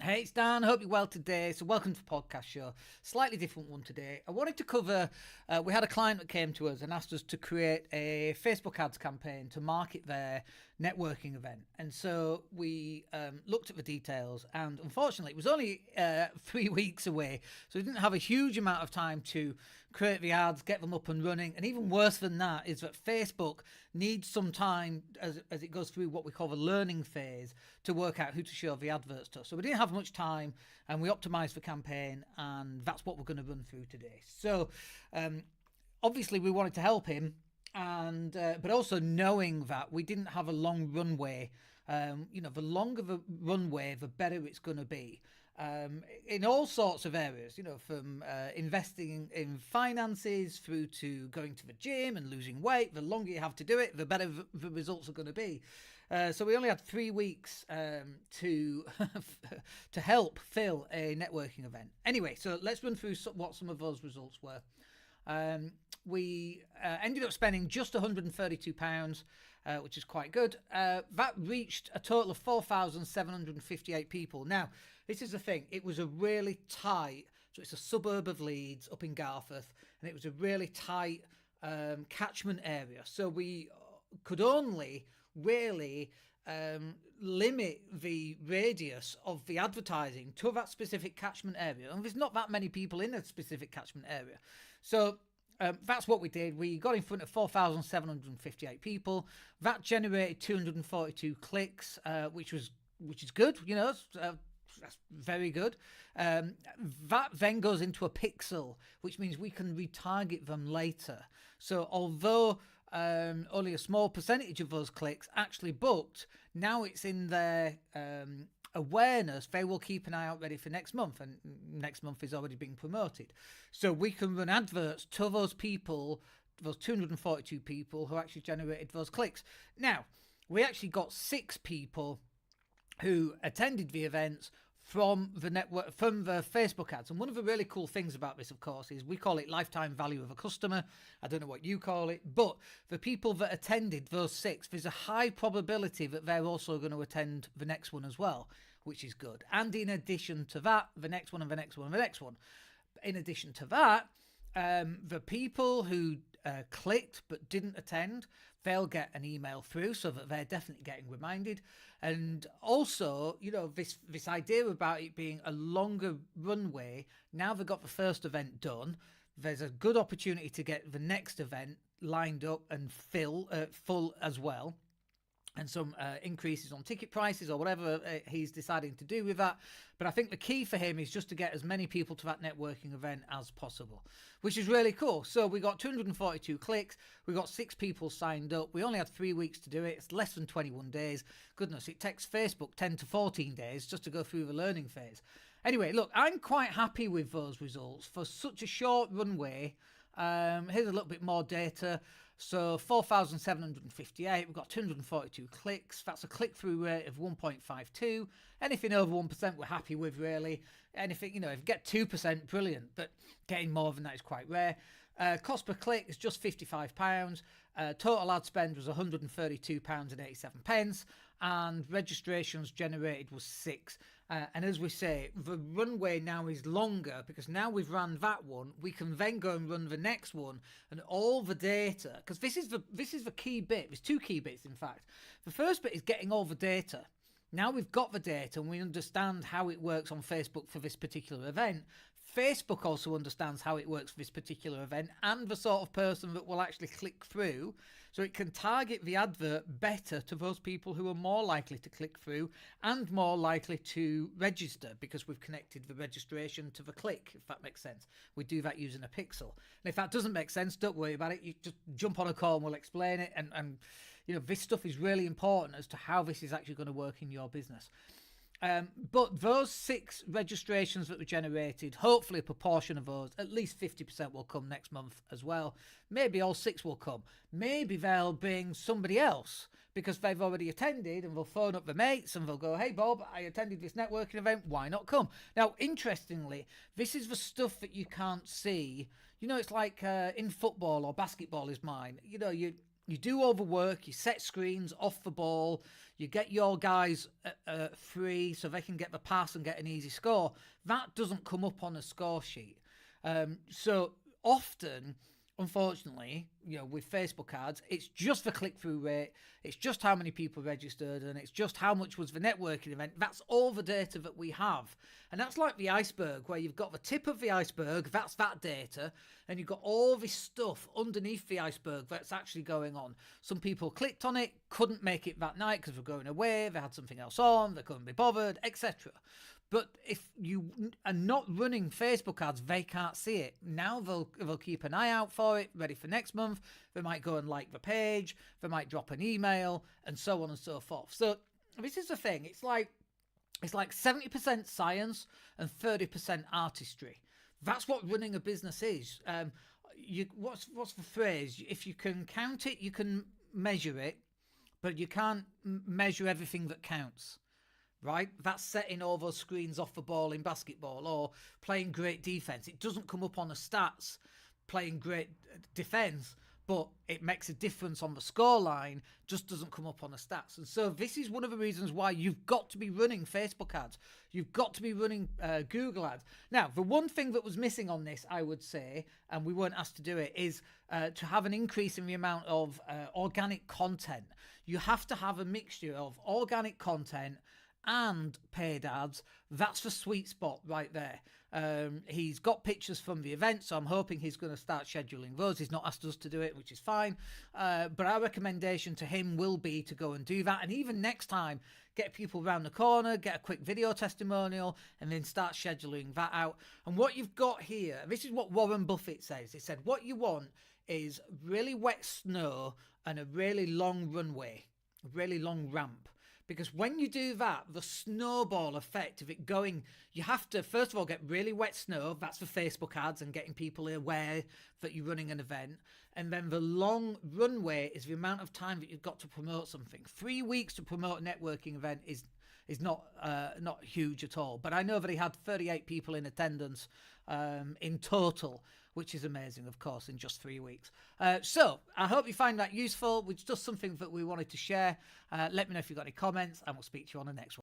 Hey, it's Dan. Hope you're well today. So, welcome to the podcast show. Slightly different one today. I wanted to cover. We had a client that came to us and asked us to create a Facebook ads campaign to market their networking event. And so we looked at the details, and unfortunately, it was only 3 weeks away. So we didn't have a huge amount of time to create the ads, get them up and running. And even worse than that is that Facebook needs some time as it goes through what we call the learning phase to work out who to show the adverts to. So we didn't have much time, and we optimized the campaign, and that's what we're going to run through today. So obviously we wanted to help him, and but also knowing that we didn't have a long runway. The longer the runway, the better it's going to be. In all sorts of areas, from investing in finances through to going to the gym and losing weight. The longer you have to do it, the better the results are going to be. So we only had 3 weeks to to help fill a networking event. Anyway, so let's run through what some of those results were. We ended up spending just £132, which is quite good. That reached a total of 4,758 people. Now, this is the thing. It was a really tight, so it's a suburb of Leeds up in Garforth, and it was a really tight catchment area. So we could only really limit the radius of the advertising to that specific catchment area. And there's not that many people in a specific catchment area. So that's what we did. We got in front of 4,758 people. That generated 242 clicks, which is good. That's very good. That then goes into a pixel, which means we can retarget them later. So although only a small percentage of those clicks actually booked, now it's in their awareness. They will keep an eye out ready for next month, and next month is already being promoted. So we can run adverts to those people, those 242 people who actually generated those clicks. Now, we actually got 6 people who attended the events from the network, from the Facebook ads. And one of the really cool things about this, of course, is we call it lifetime value of a customer. I don't know what you call it, but the people that attended those 6, there's a high probability that they're also going to attend the next one as well, which is good. And in addition to that, the next one and the next one and the next one. In addition to that, the people who clicked but didn't attend, they'll get an email through so that they're definitely getting reminded. And also, this idea about it being a longer runway, now they've got the first event done, there's a good opportunity to get the next event lined up and full as well. And some increases on ticket prices or whatever he's deciding to do with that. But I think the key for him is just to get as many people to that networking event as possible, which is really cool. So we got 242 clicks. We got 6 people signed up. We only had 3 weeks to do it. It's less than 21 days. Goodness, it takes Facebook 10 to 14 days just to go through the learning phase. Anyway, look, I'm quite happy with those results for such a short runway. Here's a little bit more data. So 4,758, we've got 242 clicks. That's a click-through rate of 1.52. Anything over 1% we're happy with, really. Anything, if you get 2%, brilliant. But getting more than that is quite rare. Cost per click is just £55. Total ad spend was £132.87. And registrations generated was 6. And as we say, the runway now is longer because now we've run that one. We can then go and run the next one, and all the data, because this is the key bit. There's 2 key bits, in fact. The first bit is getting all the data. Now we've got the data and we understand how it works on Facebook for this particular event. Facebook also understands how it works for this particular event and the sort of person that will actually click through, so it can target the advert better to those people who are more likely to click through and more likely to register, because we've connected the registration to the click, if that makes sense. We do that using a pixel. And if that doesn't make sense, don't worry about it. You just jump on a call and we'll explain it. And this stuff is really important as to how this is actually going to work in your business. But those 6 registrations that were generated, hopefully a proportion of those, at least 50% will come next month as well. Maybe all 6 will come. Maybe they'll bring somebody else because they've already attended, and they'll phone up their mates and they'll go, "Hey Bob, I attended this networking event, why not come?" Now, interestingly, this is the stuff that you can't see. It's like in football or basketball is mine. You do overwork, you set screens off the ball, you get your guys free so they can get the pass and get an easy score. That doesn't come up on a score sheet. So often, unfortunately, with Facebook ads, it's just the click-through rate, it's just how many people registered, and it's just how much was the networking event. That's all the data that we have. And that's like the iceberg, where you've got the tip of the iceberg, that's that data, and you've got all this stuff underneath the iceberg that's actually going on. Some people clicked on it, couldn't make it that night because they're going away, they had something else on, they couldn't be bothered, etc. But if you are not running Facebook ads, they can't see it. Now they'll keep an eye out for it, ready for next month. They might go and like the page, they might drop an email, and so on and so forth. So this is the thing. It's like 70% science and 30% artistry. That's what running a business is. What's the phrase? If you can count it, you can measure it, but you can't measure everything that counts. Right? That's setting all those screens off the ball in basketball or playing great defense. It doesn't come up on the stats playing great defense, but it makes a difference on the scoreline, just doesn't come up on the stats. And so this is one of the reasons why you've got to be running Facebook ads. You've got to be running Google ads. Now, the one thing that was missing on this, I would say, and we weren't asked to do it, is to have an increase in the amount of organic content. You have to have a mixture of organic content and paid ads. That's the sweet spot right there. He's got pictures from the event, so I'm hoping he's going to start scheduling those. He's not asked us to do it, which is fine, but our recommendation to him will be to go and do that, and even next time get people around the corner, get a quick video testimonial, and then start scheduling that out. And what you've got here, this is what Warren Buffett says. He said what you want is really wet snow and a really long runway, a really long ramp. Because when you do that, the snowball effect of it going, you have to, first of all, get really wet snow. That's for Facebook ads and getting people aware that you're running an event. And then the long runway is the amount of time that you've got to promote something. 3 weeks to promote a networking event is not huge at all. But I know that he had 38 people in attendance in total, which is amazing, of course, in just 3 weeks. So I hope you find that useful. It's just something that we wanted to share. Let me know if you've got any comments, and we'll speak to you on the next one.